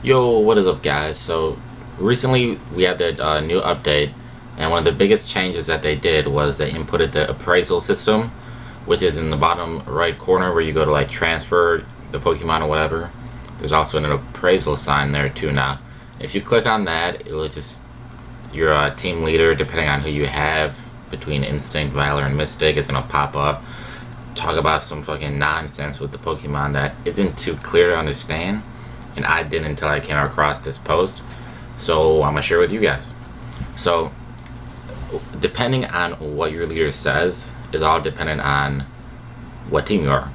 Yo, what is up, guys? So recently we had the new update, and one of the biggest changes that they did was they inputted the appraisal system, which is in the bottom right corner where you go to like transfer the Pokemon or whatever. There's also an appraisal sign there too now. If you click on that, it'll just your team leader, depending on who you have between Instinct, Valor, and Mystic, is gonna pop up, talk about some fucking nonsense with the Pokemon that isn't too clear to understand, and I didn't until I came across this post. So I'm gonna share with you guys. So depending on what your leader says is all dependent on what team you are.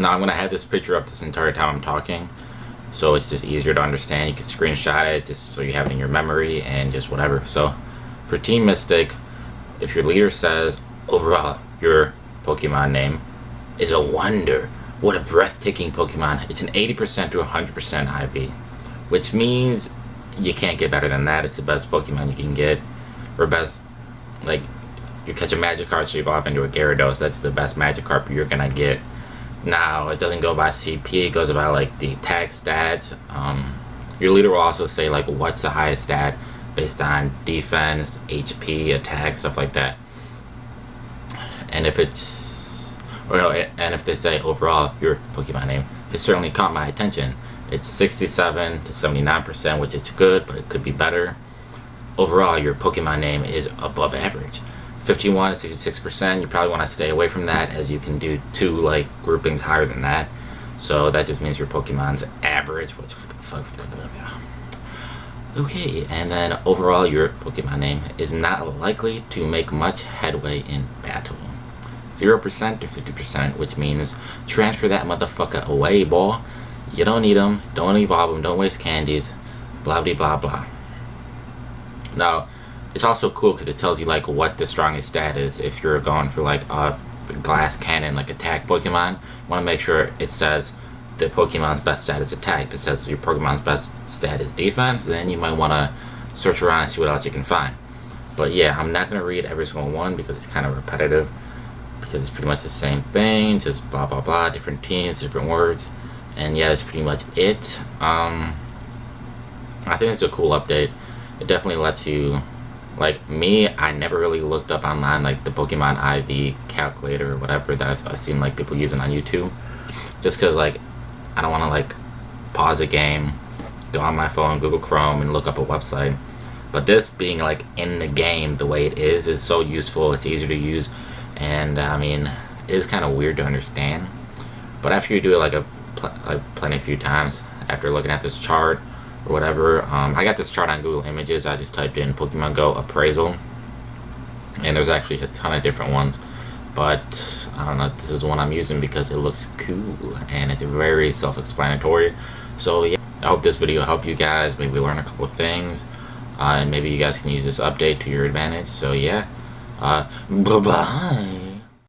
Now I'm gonna have this picture up this entire time I'm talking, so it's just easier to understand. You can screenshot it just so you have it in your memory and just whatever. So for Team Mystic, if your leader says overall your Pokemon name is a wonder, what a breathtaking Pokemon, it's an 80% to 100% IV, which means you can't get better than that. It's the best Pokemon you can get, or best, like, you catch a Magikarp, so you evolve into a Gyarados, that's the best Magikarp you're gonna get. Now, it doesn't go by CP, it goes by like the attack stats. Your leader will also say like what's the highest stat based on defense, HP, attack, stuff like that. And if it's, or no, and if they say overall your Pokemon name, it certainly caught my attention. It's 67 to 79%, which is good, but it could be better. Overall, your Pokemon name is above average. 51 to 66%, you probably want to stay away from that, as you can do two like groupings higher than that. So that just means your Pokemon's average, which the fuck. Okay, and then overall your Pokemon name is not likely to make much headway in battle. 0% to 50%, which means transfer that motherfucker away, boy. You don't need them, don't evolve them, don't waste candies, blah blah blah blah. Now, it's also cool because it tells you like what the strongest stat is. If you're going for like a glass cannon, like attack Pokemon, you want to make sure it says the Pokemon's best stat is attack. If it says your Pokemon's best stat is defense, then you might want to search around and see what else you can find. But yeah, I'm not going to read every single one because it's kind of repetitive, because it's pretty much the same thing, just blah blah blah, different teams, different words. And yeah, that's pretty much it. I think it's a cool update. It definitely lets you, like me, I never really looked up online like the Pokemon IV calculator or whatever that I've seen like people using on YouTube, just because like I don't want to like pause a game, go on my phone, Google Chrome, and look up a website. But this being like in the game the way it is so useful. It's easier to use, and I mean it is kind of weird to understand. But after you do it like plenty few times, after looking at this chart or whatever, I got this chart on Google Images. I just typed in Pokemon Go appraisal, and there's actually a ton of different ones, but I don't know, this is the one I'm using because it looks cool and it's very self-explanatory. So yeah, I hope this video helped you guys, maybe learn a couple of things, and maybe you guys can use this update to your advantage. So yeah, bye bye.